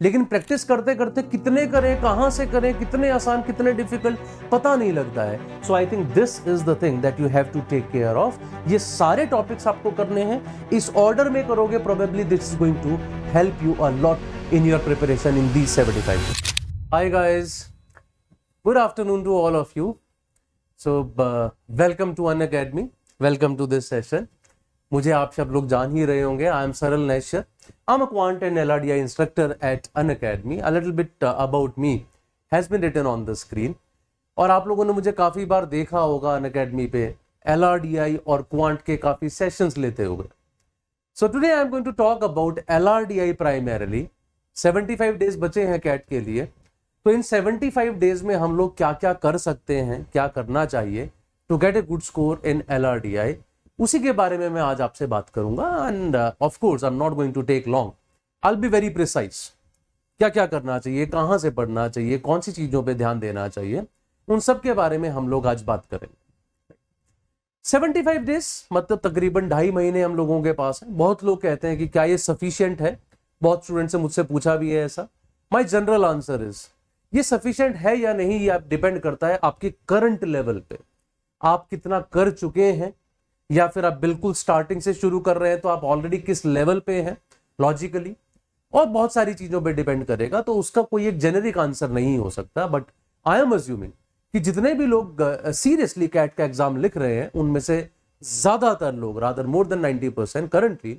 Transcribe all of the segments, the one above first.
लेकिन प्रैक्टिस करते करते कितने करें, कहां से करें, कितने आसान कितने डिफिकल्ट पता नहीं लगता है। So I think this is the thing that you have to take care of. ये सारे टॉपिक्स आपको करने हैं, इस ऑर्डर में करोगे, probably this is going to help you a lot in your preparation in these 75। Hi guys, good afternoon to all of you. So welcome to Unacademy, welcome to this session. मुझे आप सब लोग जान ही रहे होंगे, आई एम सरल नैश्यर। I'm a quant and LRDI instructor at Unacademy. A little bit about me has been written on the screen. और आप लोगों ने मुझे काफ़ी बार देखा होगा Unacademy पे LRDI और quant के काफ़ी सेशंस लेते हुए। So today I am going to talk about LRDI primarily. 75 days बचे हैं कैट के लिए, तो इन 75 डेज में हम लोग क्या क्या कर सकते हैं, क्या करना चाहिए to get a good score in LRDI, उसी के बारे में मैं आज आपसे बात करूंगा। And of course I am not going to take long, I will be very precise. क्या क्या करना चाहिए, कहां से पढ़ना चाहिए, कौन सी चीजों पे ध्यान देना चाहिए, उन सब के बारे में हम लोग आज बात करेंगे। 75 डेज मतलब तकरीबन 2.5 महीने हम लोगों के पास है। बहुत लोग कहते हैं कि क्या ये सफिशिएंट है, बहुत स्टूडेंट से मुझसे पूछा भी है ऐसा। माई जनरल आंसर इज ये सफिशिएंट है या नहीं, ये डिपेंड करता है आपके करंट लेवल पे, आप कितना कर चुके हैं, या फिर आप बिल्कुल स्टार्टिंग से शुरू कर रहे हैं तो आप ऑलरेडी किस लेवल पे हैं लॉजिकली, और बहुत सारी चीजों पे डिपेंड करेगा। तो उसका कोई एक जेनेरिक आंसर नहीं हो सकता। बट आई एम अज्यूमिंग कि जितने भी लोग सीरियसली कैट का एग्जाम लिख रहे हैं उनमें से ज्यादातर लोग, rather more than 90% currently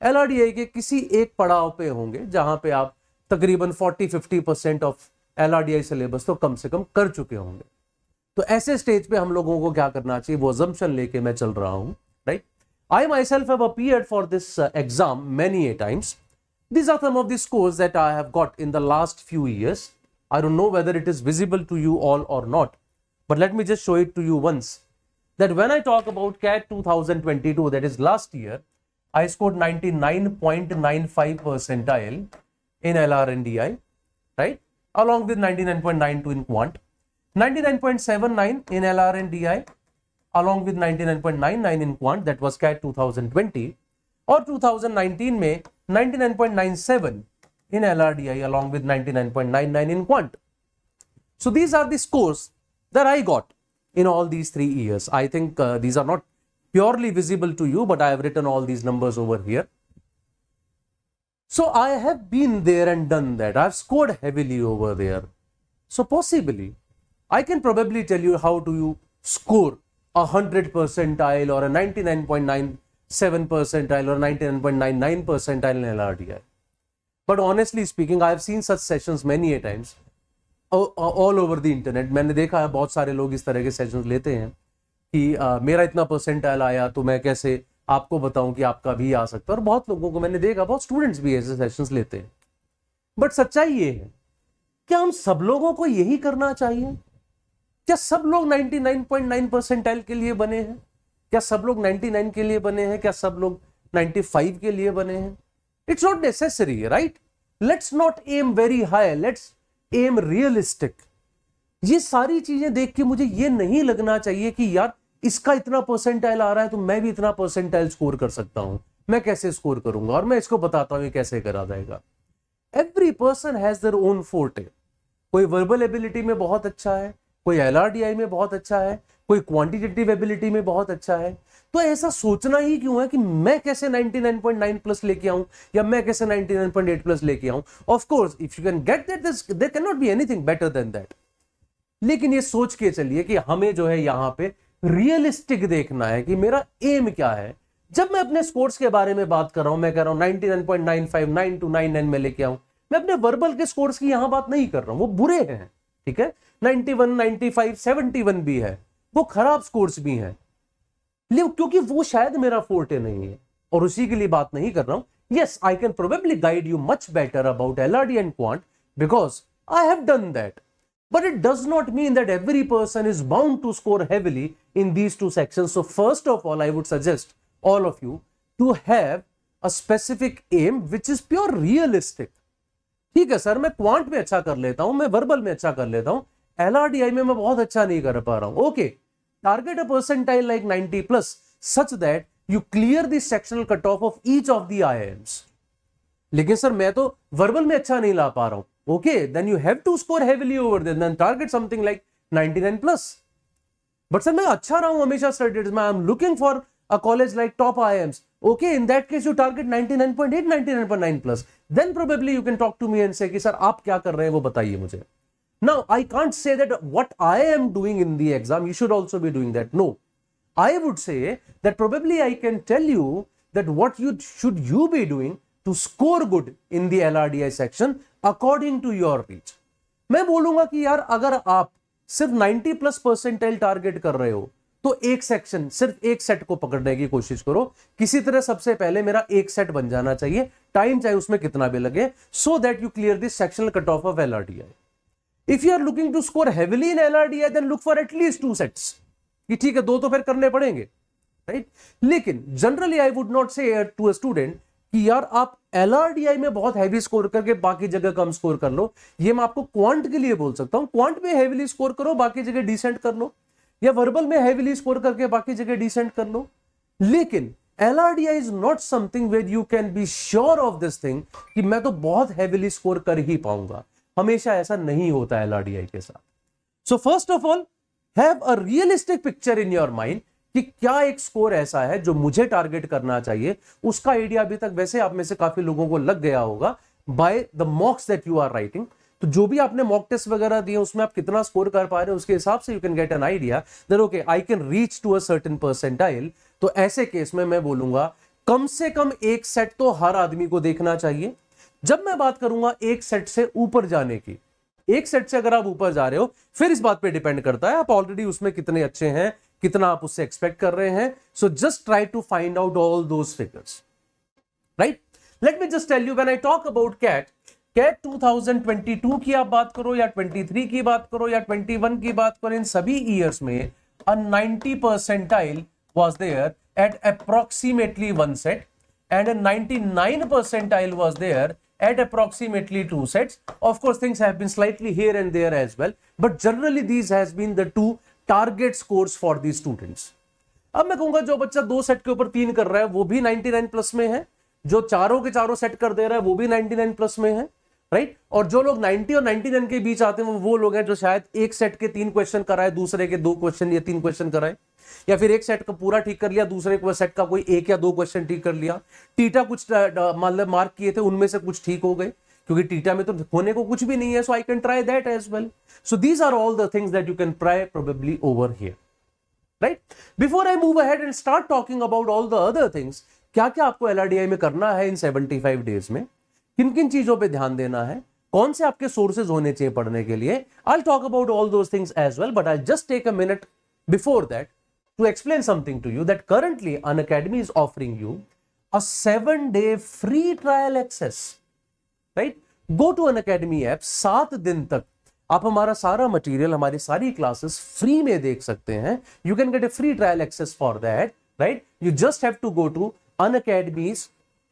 LRDI के किसी एक पड़ाव पे होंगे जहां पे आप तकरीबन 40-50% ऑफ LRDI सिलेबस तो कम से कम कर चुके होंगे। तो ऐसे स्टेज पे हम लोगों को क्या करना चाहिए, वो अजम्पशन लेके मैं चल रहा हूं, right. I my self have appeared for this exam many A times. These are some of the scores that I have got in the last few years. I don't know whether it is visible to you all or not, but let me just show it to you once. That when I talk about CAT 2022, that is last year, I scored 99.95 percentile in LRNDI, right? Along with 99.92 in quant. 99.79 in LRNDI along with 99.99 in quant, that was CAT 2020, और 2019 में 99.97 in LRDI along with 99.99 in quant. So these are the scores that I got in all these 3 years. I think these are not purely visible to you, but I have written all these numbers over here. So I have been there and done that. I have scored heavily over there. So possibly I can probably tell you how do you score 100 percentile or a 99.97 percentile or 99.99 percentile in LRDI. But honestly speaking, I have seen such sessions many a times all over the internet. मैंने देखा है बहुत सारे लोग इस तरह के sessions लेते हैं कि मेरा इतना परसेंटाइल आया तो मैं कैसे आपको बताऊं कि आपका भी आ सकता है। और बहुत लोगों को मैंने देखा, बहुत स्टूडेंट्स भी ऐसे सेशंस लेते हैं। बट सच्चाई ये है, क्या हम सब लोगों को यही करना चाहिए? क्या सब लोग 99.9 परसेंटाइल के लिए बने हैं? क्या सब लोग 99 के लिए बने हैं? क्या सब लोग 95 के लिए बने हैं? It's not necessary, right? Let's not aim very high, let's aim realistic. ये सारी चीजें देख के मुझे ये नहीं लगना चाहिए कि यार इसका इतना परसेंटाइल आ रहा है तो मैं भी इतना परसेंटाइल स्कोर कर सकता हूं। मैं कैसे स्कोर करूंगा, और मैं इसको बताता हूं ये कैसे करा जाएगा। Every person has their own forte. कोई वर्बल एबिलिटी में बहुत अच्छा है, कोई LRDI में बहुत अच्छा है, कोई क्वांटिटेटिव एबिलिटी में बहुत अच्छा है। तो ऐसा सोचना ही क्यों है कि मैं कैसे 99.9 प्लस लेके आऊं या मैं कैसे 99.8 प्लस लेके आऊं। Of course if you can get that, there can not be anything better than that. लेकिन ये सोच के चलिए कि हमें जो है यहां पे रियलिस्टिक देखना है कि मेरा एम क्या है। जब मैं अपने स्कोर्स के बारे में बात कर रहा हूं, मैं कह रहा हूं 99.95 9299 में लेके आऊं, मैं अपने वर्बल के स्कोर्स की यहां बात नहीं कर रहा हूं, वो बुरे हैं, ठीक है। 91 95 71 भी है, वो खराब स्कोर्स भी हैं, क्योंकि वो शायद मेरा फोर्टे नहीं है, और उसी के लिए बात नहीं कर रहा हूं। Yes, I can probably guide you much better about LRD and quant because I have done that, but it does not mean that every person is bound to score heavily in these two sections. So first of all, I would suggest all of you to have a specific aim which is pure realistic. ठीक है sir, मैं quant में अच्छा कर लेता हूं, मैं verbal में अच्छा कर लेता हूं, LRDI में मैं बहुत अच्छा नहीं कर पा रहा हूं। Okay, target a percentile like 90 plus such that you clear the sectional cutoff of each of the IIMs. लेकिन सर मैं तो वर्बल में अच्छा नहीं ला पा रहा हूं, okay then you have to score heavily over then target something like 99 plus. But sir मैं अच्छा रहा हूं हमेशा स्टडीज में, I am looking for a college like top IIMs, okay, in that case you target 99.8 99.9 plus, then probably you can talk to me and say कि sir आप क्या कर रहे हैं वो बताइए मुझे। Now I can't say that what I am doing in the exam you should also be doing that, no, I would say that probably I can tell you that what you be doing to score good in the LRDI section according to your reach। मैं बोलूंगा कि यार अगर आप सिर्फ 90+ percentile target कर रहे हो तो एक सेक्शन, सिर्फ एक सेट को पकड़ने की कोशिश करो, किसी तरह सबसे पहले मेरा एक सेट बन जाना चाहिए, टाइम चाहे उसमें कितना भी लगे, so that you clear this sectional cut off of LRDI। If you are looking to score heavily in LRDI then look for at least 2 sets, कि ठीक है 2 तो फिर करने पड़ेंगे, राइट। लेकिन जनरली आई वुड नॉट से टू अ स्टूडेंट कि यार आप LRDI में बहुत हैवी स्कोर करके बाकी जगह कम स्कोर कर लो। ये मैं आपको क्वांट के लिए बोल सकता हूं, क्वांट में हेवीली स्कोर करो, बाकी जगह डिसेंट कर लो, या वर्बल में हेवीली स्कोर करके बाकी जगह डिसेंट कर लो। लेकिन LRDI is not something where you can be sure of this thing कि मैं तो बहुत हेवीली स्कोर कर ही पाऊंगा, हमेशा ऐसा नहीं होता LRDI के साथ। So first of all have a realistic picture in your mind कि क्या एक स्कोर ऐसा है जो मुझे टारगेट करना चाहिए। उसका आइडिया अभी तक वैसे आप में से काफी लोगों को लग गया होगा by the mocks that you are writing. तो जो भी आपने मॉक टेस्ट वगैरह दिए उसमें आप कितना स्कोर कर पा रहे हो उसके हिसाब से you can get an idea that okay I can reach to a certain percentile. तो ऐसे केस में मैं बोलूंगा कम से कम एक सेट तो हर आदमी को देखना चाहिए। जब मैं बात करूंगा एक सेट से ऊपर जाने की, एक सेट से अगर आप ऊपर जा रहे हो फिर इस बात पे डिपेंड करता है आप ऑलरेडी उसमें कितने अच्छे हैं, कितना आप उससे एक्सपेक्ट कर रहे हैं। So just try to find out all those figures, right. Let me just tell you when I talk about CAT 2022 की आप बात करो या 23 की बात करो या 21 की बात करो, इन सभी ईयर्स में a 90 percentile was there at approximately 1 set and a 99 percentile was there at approximately 2 sets. Of course things have been slightly here and there as well, but generally these has been the 2 target scores for these students. अब मैं कहूंगा जो बच्चा 2 set के ऊपर 3 कर रहा है वो भी 99 प्लस में है, जो चारों के चारों सेट कर दे रहा है वो भी 99 प्लस में है, राइट। और जो लोग 90 और 99 के बीच आते हैं वो लोग हैं जो शायद एक सेट के 3 क्वेश्चन कराए, दूसरे के 2 क्वेश्चन या 3 क्वेश्चन कराए, या फिर एक सेट का पूरा ठीक कर लिया, दूसरे सेट का कोई 1 या 2 क्वेश्चन ठीक कर लिया। टीटा कुछ मतलब मार्क किए थे उनमें से कुछ ठीक हो गए, क्योंकि टीटा में तो होने को कुछ भी नहीं है, so I can try that as well. So these are all the things that you can try probably over here, right. Before I move ahead and start talking about all the other things, क्या क्या आपको LRDI में करना है इन 75 days में, किन किन चीजों पे ध्यान देना है, कौन से आपके सोर्सेज होने चाहिए पढ़ने के लिए, I'll talk about all those things as well, but I'll just take a minute before that to explain something to you that currently Unacademy is offering you a 7-day free trial access, right? Go to Unacademy app, 7 दिन तक आप हमारा सारा material, हमारी सारी classes free में देख सकते हैं। You can get a free trial access for that, right? You just have to go to Unacademy's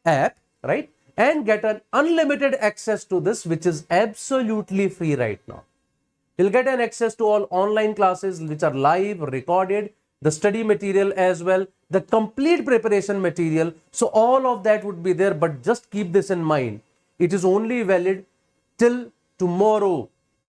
app, right? And get an unlimited access to this, which is absolutely free right now. You'll get an access to all online classes which are live, recorded, the study material as well, the complete preparation material. So all of that would be there, but just keep this in mind. It is only valid till tomorrow,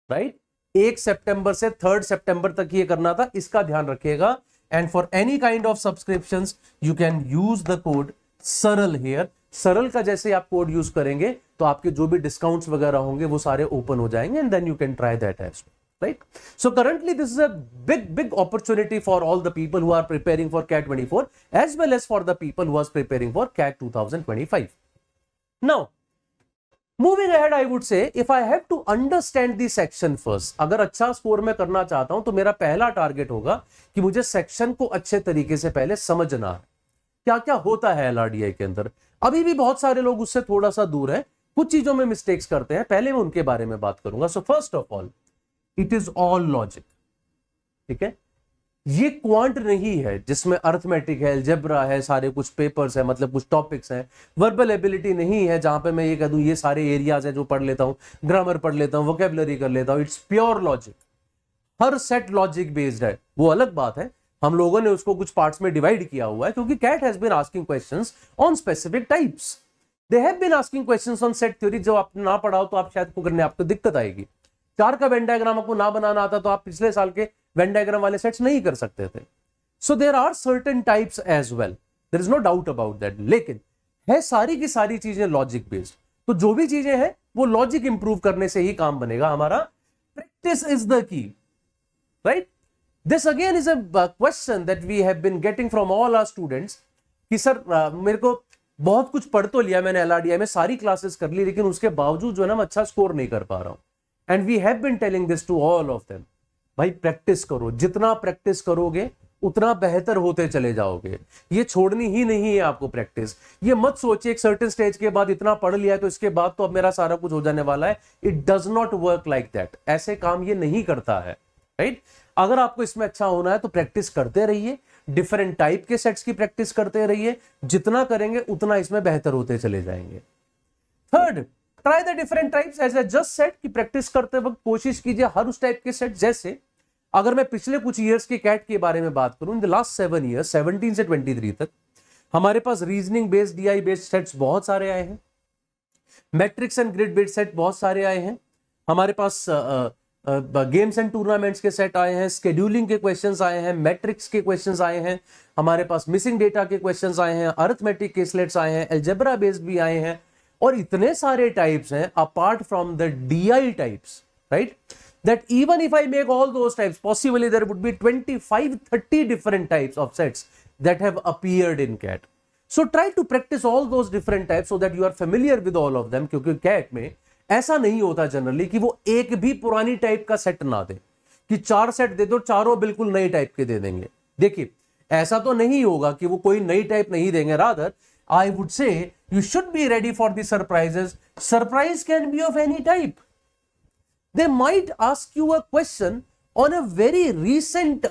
right? 1 सितंबर से 3 सितंबर तक ये करना था, इसका ध्यान रखिएगा। And for any kind of subscriptions, you can use the code सरल here. सरल का जैसे आप कोड यूज करेंगे तो आपके जो भी डिस्काउंट्स वगैरह होंगे वो सारे ओपन हो जाएंगे, and then you can try that as well, right. So currently this is a big opportunity for all the people who are preparing for CAT 24 as well as for the people who are preparing for CAT 2025. Now moving ahead, I would say if I have to understand the section first, अगर अच्छा score मैं करना चाहता हूं तो मेरा पहला target होगा कि मुझे सेक्शन को अच्छे तरीके से पहले समझना है, क्या क्या होता है LRDI के अंदर। अभी भी बहुत सारे लोग उससे थोड़ा सा दूर है, कुछ चीजों में मिस्टेक्स करते हैं, पहले मैं उनके बारे में बात करूंगा। So first of all it is all logic, ठीक है। ये क्वांट नहीं है जिसमें अर्थमेटिक है, अलजेब्रा है, सारे कुछ पेपर्स है, मतलब कुछ टॉपिक्स हैं। वर्बल एबिलिटी नहीं है जहां पे मैं ये कह दूं ये सारे एरियाज हैं जो पढ़ लेता हूं, ग्रामर पढ़ लेता हूं, वोकेबलरी कर लेता हूं। It's pure logic, her set logic based है। वो अलग बात है, हम लोगों ने उसको कुछ पार्ट्स में डिवाइड किया हुआ है क्योंकि CAT has been asking questions on specific types. They have been asking questions on set theory, जो आप ना पढ़ाओ तो आप शायद को करने आपको दिक्कत आएगी। 4 का वेन डायग्राम आपको ना बनाना आता तो आप पिछले साल के वेन डायग्राम वाले सेट्स नहीं कर सकते थे। So there are certain types as well, there is no doubt about that, लेकिन है सारी की सारी चीजें लॉजिक बेस्ड। तो जो भी चीजें हैं वो लॉजिक इंप्रूव करने से ही काम बनेगा हमारा। Practice is the key, right? This again is a question that we have been getting from all our students कि सर मेरे को बहुत कुछ पढ़ तो लिया मैंने LRDI में, सारी क्लासेस कर ली, लेकिन उसके बावजूद जो है ना मैं अच्छा स्कोर नहीं कर पा रहा हूं। And we have been telling this to all of them, भाई प्रैक्टिस करो, जितना प्रैक्टिस करोगे उतना बेहतर होते चले जाओगे। ये छोड़नी ही नहीं है आपको प्रैक्टिस। ये मत सोचिए एक सर्टेन स्टेज के बाद इतना पढ़ लिया है तो इसके बाद तो अब मेरा सारा कुछ हो जाने वाला है। It does not work like that, ऐसे काम ये नहीं करता है, राइट? अगर आपको इसमें अच्छा होना है तो प्रैक्टिस करते रहिए, डिफरेंट टाइप के सेट्स की प्रैक्टिस करते रहिए, जितना करेंगे उतना इसमें बेहतर होते चले जाएंगे। Third, try the different types as I just said, कि प्रैक्टिस करते वक्त कोशिश कीजिए हर उस टाइप के सेट। जैसे अगर मैं पिछले कुछ ईयर्स के कैट के बारे में बात करूं, इन द लास्ट 7 ईयर्स 17 से 23 तक हमारे पास reasoning based DI based sets बहुत सारे आए हैं, matrix and grid based set बहुत सारे आए हैं, हमारे पास गेम्स एंड टूर्नामेंट्स के सेट आए हैं, स्केड्यूलिंग के क्वेश्चंस आए हैं, मैट्रिक्स के क्वेश्चंस आए हैं, हमारे पास मिसिंग डेटा के क्वेश्चंस आए हैं, अरिथमेटिक के स्लेट्स आए हैं, अलजेब्रा बेस्ड भी आए हैं, और इतने सारे टाइप्स हैं apart from the DI types, right? That even if I make all those types, possibly there would be 25-30 different types of sets that have appeared in CAT. So try to practice all those different types so that you are familiar with all of them, क्योंकि CAT में ऐसा नहीं होता generally कि वो एक भी पुरानी टाइप का सेट ना दे, कि 4 सेट दे दो, चारों बिल्कुल नई टाइप के दे देंगे। देखिए ऐसा तो नहीं होगा कि वो कोई नई टाइप नहीं देंगे, rather I would say you should be ready for the surprises. Surprise can be of any type. They might ask you a question on a very recent,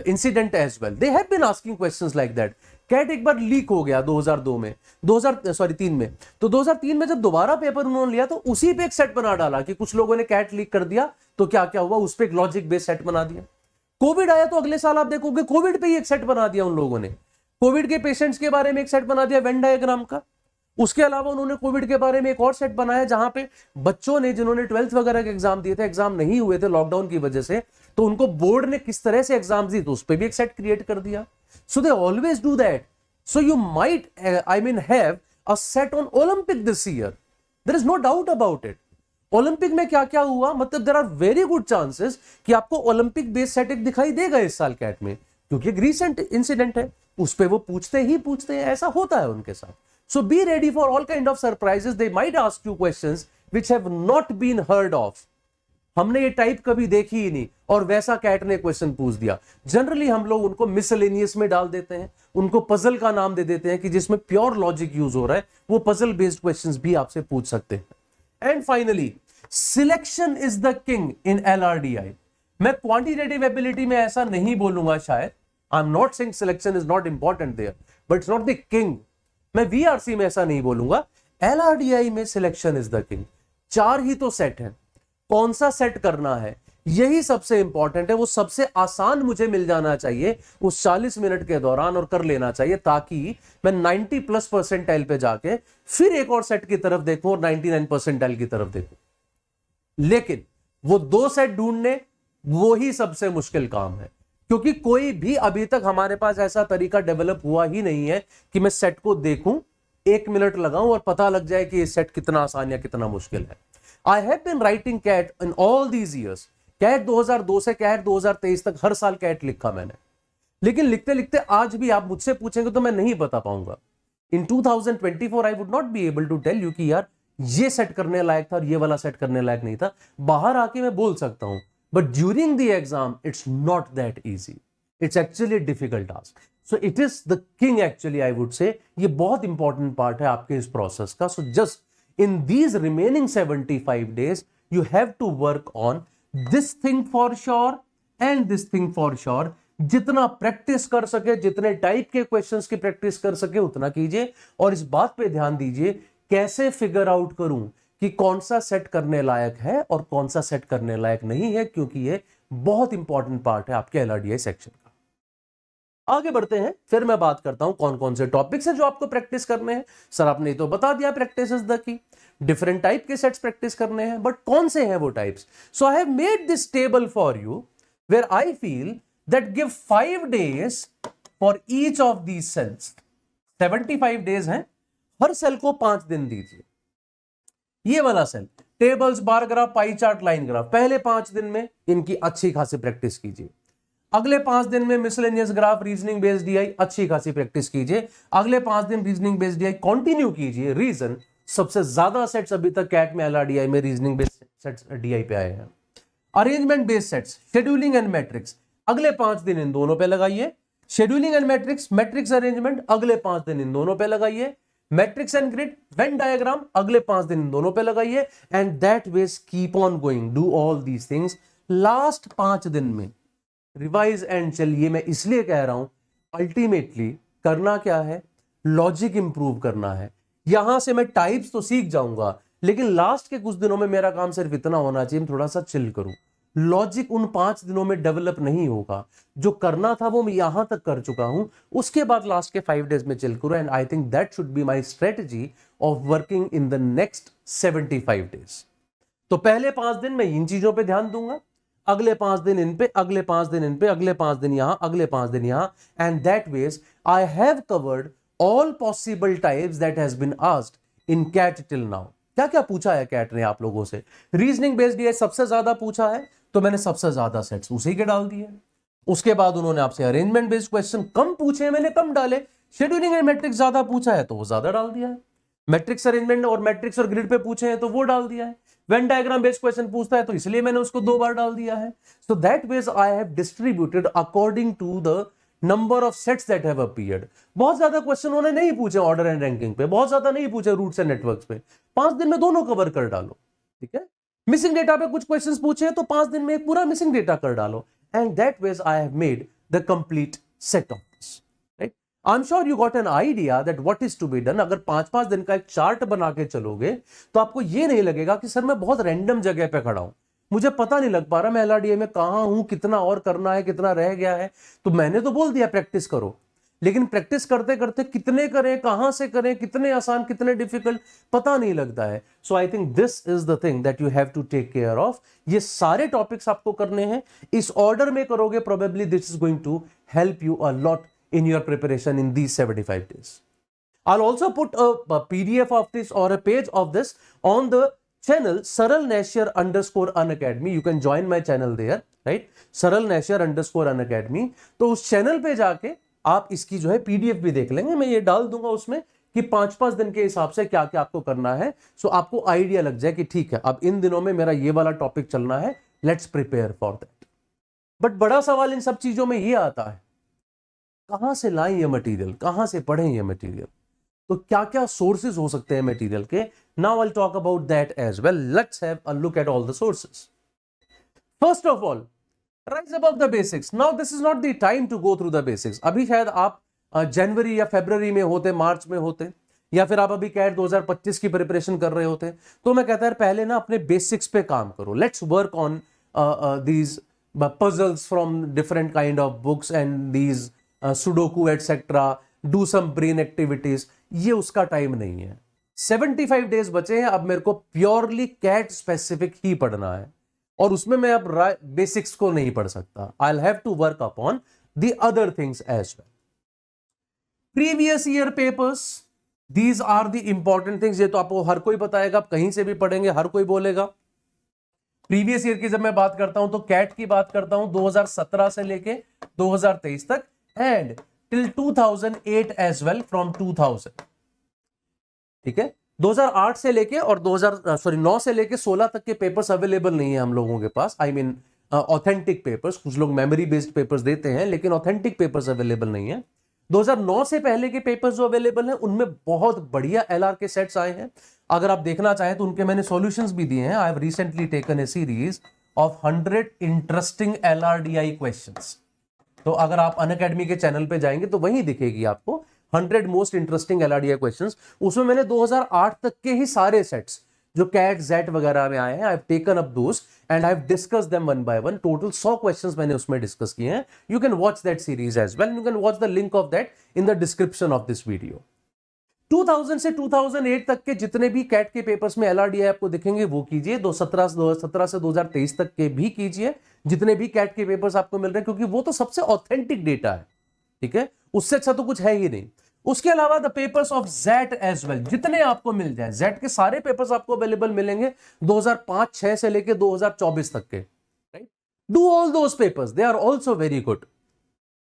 incident as well. They have been asking questions like that. CAT एक बार leak हो गया 2002 में, 3 में, तो 2003 में जब दोबारा पेपर उन्होंने लिया तो उसी पे एक सेट बना डाला कि कुछ लोगों ने कैट लीक कर दिया तो क्या क्या हुआ, उस पे एक लॉजिक बेस्ड सेट बना दिया। कोविड आया तो अगले साल आप देखोगे कोविड पे ही एक सेट बना दिया उन लोगों ने, कोविड के पेशेंट्स के बारे में एक सेट बना दिया वेन डायग्राम का। उसके अलावा उन्होंने कोविड के बारे में एक और सेट बनाया जहां पे बच्चों ने, जिन्होंने 12th वगैरह के एग्जाम दिए थे, एग्जाम नहीं हुए थे लॉकडाउन की वजह से, तो उनको बोर्ड ने किस तरह से एग्जाम दी तो उस पर भी एक सेट क्रिएट कर दिया। So they always do that. So you might have a set on Olympic this year, there is no doubt about it. Olympic में क्या क्या हुआ, मतलब there are very good chances कि आपको ओलंपिक बेस्ड सेट एक दिखाई देगा इस साल कैट में, क्योंकि एक रीसेंट इंसिडेंट है, उस पर वो पूछते हैं, ऐसा होता है उनके साथ। So be ready for all kind of surprises. They might ask you questions which have not been heard of. हमने ये टाइप कभी देखी ही नहीं और वैसा कैट ने क्वेश्चन पूछ दिया। जनरली हम लोग उनको मिसलेनियस में डाल देते हैं, उनको पजल का नाम दे देते हैं कि जिसमें प्योर लॉजिक यूज हो रहा है, वो पजल बेस्ड क्वेश्चंस भी आपसे पूछ सकते हैं। And finally, selection is the king in LRDI। मैं क्वांटिटेटिव एबिलिटी में ऐसा नहीं बोलूंगा शायद, I am not saying selection is not important there, but it's not the king. मैं VRC में ऐसा नहीं बोलूंगा, LRDI में सिलेक्शन इज द किंग। 4 ही तो सेट है, कौन सा सेट करना है यही सबसे इंपॉर्टेंट है। वो सबसे आसान मुझे मिल जाना चाहिए उस 40 मिनट के दौरान और कर लेना चाहिए, ताकि मैं 90+ परसेंटाइल पे जाके फिर एक और सेट की तरफ देखूं और 99 परसेंटाइल की तरफ देखूं। लेकिन वो 2 सेट ढूंढने वो ही सबसे मुश्किल काम है, क्योंकि कोई भी अभी तक हमारे पास ऐसा तरीका डेवलप हुआ ही नहीं है कि मैं सेट को देखूं, 1 मिनट लगाऊं और पता लग जाए कि ये सेट कितना आसान या कितना मुश्किल है। I have been writing CAT in all these years. CAT 2002 से कैट 2023 तक हर साल कैट लिखा मैंने, लेकिन लिखते लिखते आज भी आप मुझसे पूछेंगे तो मैं नहीं बता पाऊंगा। In 2024 I would not be able to tell you कि यार ये सेट करने लायक था और ये वाला सेट करने लायक नहीं था। बाहर आके मैं बोल सकता हूं, but during the exam it's not that easy, it's actually a difficult task, so it is the king actually, I would say। ये बहुत important part है आपके इस process का। So just in these remaining 75 days you have to work on this thing for sure and this thing for sure। जितना practice कर सके, जितने टाइप के क्वेश्चंस की प्रैक्टिस कर सके उतना कीजिए, और इस बात पे ध्यान दीजिए कैसे फिगर आउट करूं कि कौन सा सेट करने लायक है और कौन सा सेट करने लायक नहीं है, क्योंकि ये बहुत इंपॉर्टेंट पार्ट है आपके LRDI सेक्शन का। आगे बढ़ते हैं, फिर मैं बात करता हूं कौन कौन से टॉपिक्स हैं जो आपको प्रैक्टिस करने हैं। सर आपने तो बता दिया practice is the key, different type के सेट्स प्रैक्टिस करने हैं, बट कौन से हैं वो types? So I have made this table for you where I feel that give 5 days for each of these cells. 75 days हैं, हर सेल को 5 दिन दीजिए। ये वाला cell, tables, bar graph, pie chart, line graph, पहले 5 दिन में इनकी अच्छी खासी प्रैक्टिस कीजिए। अगले 5 दिन में miscellaneous graph, reasoning based DI अच्छी खासी प्रैक्टिस कीजिए। अगले 5 दिन रीजनिंग बेस्ड डीआई कंटिन्यू कीजिए। रीजन, सबसे ज्यादा सेट्स अभी तक कैट में एलआरडीआई में रीजनिंग बेस्ड सेट्स डीआई पे आए हैं। Arrangement based sets, scheduling and matrix, अगले 5 दिन इन दोनों पे लगाइए। Scheduling and matrix, matrix arrangement, अगले 5 दिन इन दोनों पे लगाइए। Matrix and grid, venn diagram, अगले 5 दिन इन दोनों पे लगाइए। And that ways keep on going, do all these things. Last 5 दिन में रिवाइज एंड चलिए। मैं इसलिए कह रहा हूं, अल्टीमेटली करना क्या है, लॉजिक इंप्रूव करना है। यहां से मैं टाइप्स तो सीख जाऊंगा, लेकिन लास्ट के कुछ दिनों में मेरा काम सिर्फ इतना होना चाहिए, थोड़ा सा चिल करूं। लॉजिक उन 5 दिनों में डेवलप नहीं होगा। जो करना था वो मैं यहां तक कर चुका हूं, उसके बाद लास्ट के 5 days में चिल करूं। And I think that should be my strategy of working in the next 75 days। तो पहले 5 दिन मैं इन चीजों पे ध्यान दूंगा, अगले 5 दिन इन पे, अगले 5 दिन इन पे, अगले 5 दिन यहां, अगले 5 दिन यहां। And that ways I have covered all possible types that has been asked in CAT till now. क्या क्या पूछा है कैट ने आप लोगों से? रीजनिंग बेस्ड डीआई सबसे ज्यादा पूछा है, तो मैंने सबसे ज्यादा सेट्स उसी के डाल दिए। उसके बाद उन्होंने आपसे अरेंजमेंट बेस्ड क्वेश्चन कम पूछे, मैंने कम डाले। शेड्यूलिंग एंड मैट्रिक्स ज्यादा पूछा है तो वो ज्यादा डाल दिया है। मैट्रिक्स अरेंजमेंट और मैट्रिक्स और ग्रिड पे पूछे हैं तो वो डाल दिया है। वेन डायग्राम बेस्ड क्वेश्चन पूछता है तो इसलिए मैंने उसको 2 बार डाल दिया है। So that ways I have distributed according to the number of sets that have appeared. बहुत ज्यादा क्वेश्चन उन्होंने नहीं पूछे ऑर्डर एंड रैंकिंग पे, बहुत ज्यादा नहीं पूछे रूट्स एंड नेटवर्क्स पे। 5 दिन में दोनों कवर कर डालो, ठीक है। मिसिंग डेटा पे कुछ क्वेश्चंस पूछे हैं तो 5 दिन में एक पूरा मिसिंग डेटा कर डालो। And that ways I have made the complete set of this, right. I am sure you got an idea that what is to be done. अगर 5-5 दिन का एक चार्ट बना के चलोगे तो आपको ये नहीं लगेगा कि सर मैं बहुत रैंडम जगह पे खड़ा हूं, मुझे पता नहीं लग पा रहा मैं एलआरडीए में कहां हूं, कितना और करना है, कितना रह गया है। तो मैंने तो बोल दिया प्रैक्टिस करो, लेकिन प्रैक्टिस करते करते कितने करें, कहां से करें, कितने आसान, कितने डिफिकल्ट, पता नहीं लगता है। So I think this is the thing that you have to take care of. ये सारे टॉपिक्स आपको करने हैं, इस ऑर्डर में करोगे, probably this is going to help you a lot in your preparation in these 75 days. I'll also put a PDF of this or a page of this on the channel Saral Nashir _Unacademy. You can join my channel there, right? Saral Nashir _Unacademy. तो उस channel पे जाके आप इसकी जो है PDF भी देख लेंगे। मैं ये डाल दूंगा उसमें कि 5-5 दिन के हिसाब से क्या क्या आपको करना है। सो आपको आइडिया लग जाए कि ठीक है, अब इन दिनों में मेरा ये वाला टॉपिक चलना है, let's prepare for that. But बड़ा सवाल इन सब चीजों में ये आता है, कहां से लाएं ये मटेरियल, कहां से पढ़ें ये मटेरियल, तो क्या क्या सोर्सेज हो सकते हैं मटेरियल के। Now I will talk about that as well. Let's have a look at all the sources. First of all, rise above the basics. Now this is not the time to go through the basics. अभी शायद आप जनवरी या फरवरी में होते, मार्च में होते, या फिर आप अभी कैट 2025 की प्रिपरेशन कर रहे होते, तो मैं कहता है पहले ना अपने बेसिक्स पे काम करो। Let's work on these puzzles from different kind of books and these sudoku etcetera, do some brain activities. ये उसका टाइम नहीं है। 75 डेज बचे हैं, अब मेरे को प्योरली कैट स्पेसिफिक ही पढ़ना है, और उसमें मैं अब बेसिक्स को नहीं पढ़ सकता। I have to work upon the other things as well. Previous year papers, these are the important things. ये तो आपको हर कोई बताएगा, आप कहीं से भी पढ़ेंगे, हर कोई बोलेगा। प्रीवियस ईयर की जब मैं बात करता हूं तो कैट की बात करता हूं 2017 से लेके 2023 तक, and till 2008 as well from 2000, ठीक है। 2008 से लेके और 9 से लेके 16 तक के पेपर्स अवेलेबल नहीं है हम लोगों के पास। I mean authentic papers. कुछ लोग मेमोरी बेस्ड पेपर्स देते हैं, लेकिन ऑथेंटिक पेपर्स अवेलेबल नहीं है। 2009 से पहले के पेपर्स जो अवेलेबल हैं उनमें बहुत बढ़िया एलआर के सेट्स आए हैं। अगर आप देखना चाहें तो उनके मैंने सॉल्यूशंस भी दिए हैं। I have recently taken a series of 100 interesting LRDI questions. तो अगर आप अनअकैडमी के चैनल पे जाएंगे तो वहीं दिखेगी आपको 100 मोस्ट इंटरेस्टिंग एलआरडीआई क्वेश्चंस। उसमें मैंने 2008 तक के ही सारे सेट्स जो कैट जेट वगैरह में आए हैं, I have taken up those and I have discuss them one by one. Total 100 questions मैंने उसमें डिस्कस किए हैं। You can watch that series as well, you can watch the link of that in the description of this video. 2000 से 2008 तक के जितने भी cat के पेपर्स में LRDI आपको दिखेंगे वो कीजिए। 2017 से 2023 तक के भी कीजिए, जितने भी कैट के पेपर्स आपको मिल रहे हैं, क्योंकि वो तो सबसे ऑथेंटिक डेटा है, ठीक है, उससे अच्छा तो कुछ है ही नहीं। उसके अलावा the papers of XAT as well, जितने आपको मिल जाए, जेट के सारे पेपर्स आपको अवेलेबल मिलेंगे 2005-6 से लेके 2024 तक के, right. Do all those papers, they are also very good.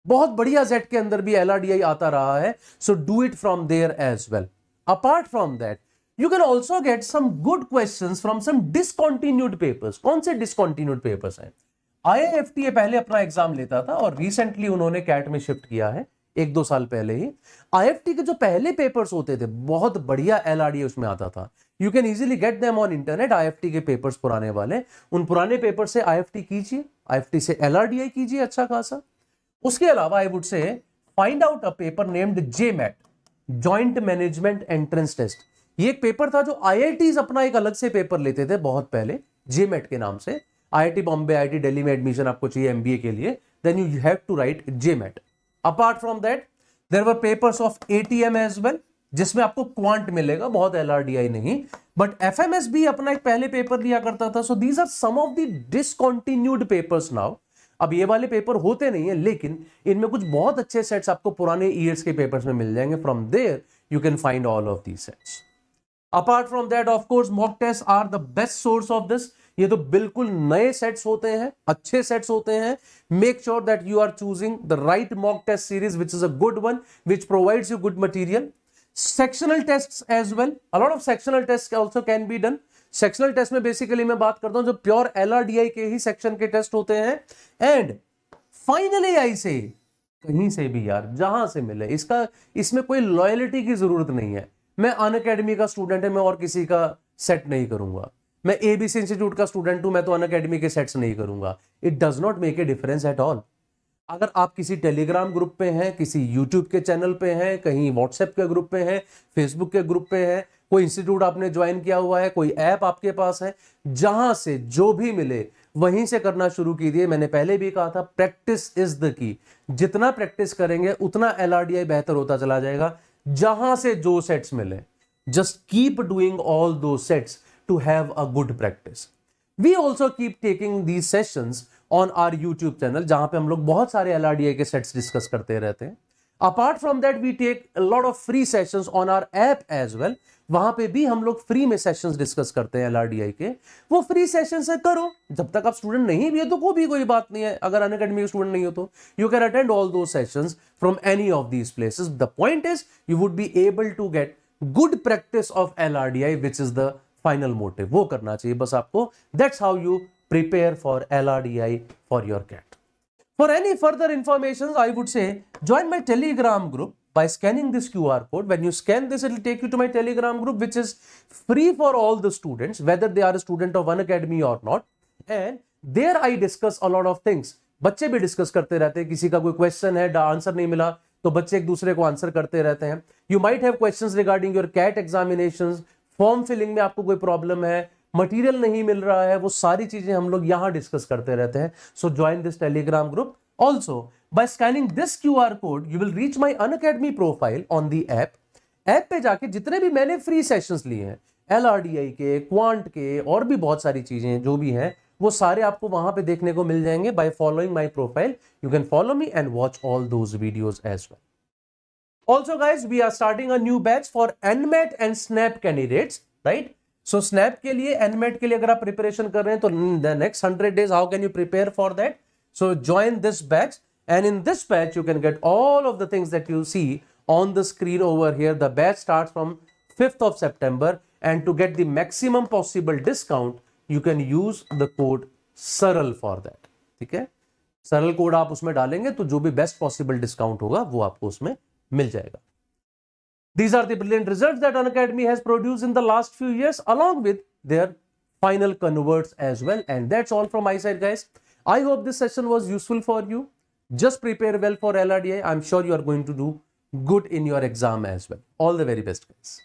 बहुत बढ़िया जेट के अंदर भी LRDI आता रहा है, so do it from there as well. Apart from that you can also get some good questions from some discontinued papers. कौन से डिसकंटिन्यूड पेपर्स हैं? IIFTA पहले अपना एग्जाम लेता था और रिसेंटली उन्होंने कैट में शिफ्ट किया है, 1-2 साल पहले ही। IIFT के जो पहले पेपर्स होते थे, बहुत बढ़िया LRDI उसमें आता था। You can easily get them on internet. IIFT के पेपर्स पुराने वाले, उन पुराने पेपर से IIFT कीजिए, IIFT से LRDI कीजिए अच्छा खासा। उसके अलावा I would say find out a paper named JMAT, joint management entrance test. ये एक पेपर था जो IITs अपना एक अलग से पेपर लेते थे बहुत पहले, JMAT के नाम से। IIT बॉम्बे, IIT दिल्ली में एडमिशन आपको चाहिए MBA के लिए, then you have to write JMAT। Apart from that there were papers of ATM as well, जिसमें आपको क्वांट मिलेगा, बहुत LRDI नहीं, बट FMS भी अपना एक पहले पेपर लिया करता था। So these are some of the discontinued papers now. अब ये वाले पेपर होते नहीं है, लेकिन इनमें कुछ बहुत अच्छे सेट्स आपको पुराने ईयर्स के पेपर्स में मिल जाएंगे। From there you can find all of these sets. Apart from that of course mock test are the best source of this. ये तो बिल्कुल नए सेट्स होते हैं, अच्छे सेट्स होते हैं। Make sure that you are choosing the right mock test series which is a good one, which provides you good material. Sectional tests as well, a lot of sectional test also can be done. Sectional test में basically मैं बात करता हूं जो pure LRDI के ही section के test होते हैं। एंड फाइनली आई से कहीं से भी यार, जहां से मिले, इसमें कोई लॉयल्टी की जरूरत नहीं है। मैं अनअकैडमी का स्टूडेंट है, मैं और किसी का सेट नहीं करूंगा। मैं ABC इंस्टीट्यूट का स्टूडेंट हूं, मैं तो अनअकैडमी के सेट्स नहीं करूंगा। It does not make a difference at all. अगर आप किसी टेलीग्राम ग्रुप पे हैं, किसी यूट्यूब के चैनल पे हैं, कहीं व्हाट्सएप के ग्रुप पे हैं, फेसबुक के ग्रुप पे हैं, कोई इंस्टीट्यूट आपने ज्वाइन किया हुआ है, कोई ऐप आपके पास है, जहां से जो भी मिले वहीं से करना शुरू कीजिए। मैंने पहले भी कहा था, प्रैक्टिस इज द की। जितना प्रैक्टिस करेंगे उतना LRDI बेहतर होता चला जाएगा। जहां से जो सेट्स मिले, just keep doing all those sets to have a good practice. We also keep taking these sessions on our YouTube channel, जहां पे हम लोग बहुत सारे LRDI के सेट्स डिस्कस करते रहते हैं। Apart from that we take a lot of free sessions on our app as well. वहां पे भी हम लोग फ्री में सेशंस डिस्कस करते हैं LRDI के। वो फ्री सेशन से करो, जब तक आप स्टूडेंट नहीं भी है तो कोई बात नहीं है। अगर अनअकैडमी स्टूडेंट नहीं हो तो you can attend all those sessions from any of these places. The point is you would be able to get good practice of LRDI, which is the final motive. वो करना चाहिए बस आपको। That's how you prepare for LRDI for your CAT. For any further information, I would say join my Telegram group by scanning this QR code. When you scan this, it will take you to my Telegram group, which is free for all the students, whether they are a student of Unacademy or not. And there I discuss a lot of things. बच्चे भी discuss करते रहते हैं, किसी का कोई question है, answer नहीं मिला तो बच्चे एक दूसरे को आंसर करते रहते हैं। You might have questions regarding your CAT examinations, form filling में आपको कोई प्रॉब्लम है, मटेरियल नहीं मिल रहा है, वो सारी चीजें हम लोग यहां डिस्कस करते रहते हैं। So join this Telegram group. Also by scanning this QR code you will reach my Unacademy profile on the app. App पे जाके जितने भी मैंने फ्री सेशंस लिए हैं, LRDI के, क्वांट के, और भी बहुत सारी चीजें जो भी हैं, वो सारे आपको वहां पे देखने को मिल जाएंगे। By following my profile you can follow me and watch all those videos as well. Also guys, we are starting a new batch for NMAT and SNAP candidates, right? So SNAP के लिए, NMAT के लिए अगर आप preparation कर रहे हैं तो the next 100 days, how can you prepare for that? So join this batch, and in this batch you can get all of the things that you see on the screen over here. The batch starts from 5th of September, and to get the maximum possible discount, you can use the code SARAL for that. ठीक है? सरल code आप उसमें डालेंगे तो जो भी best possible discount होगा वो आपको उसमें मिल जाएगा। These are the brilliant results that Unacademy has produced in the last few years, along with their final converts as well. And that's all from my side, guys. I hope this session was useful for you. Just prepare well for LRDI. I'm sure you are going to do good in your exam as well. All the very best, guys.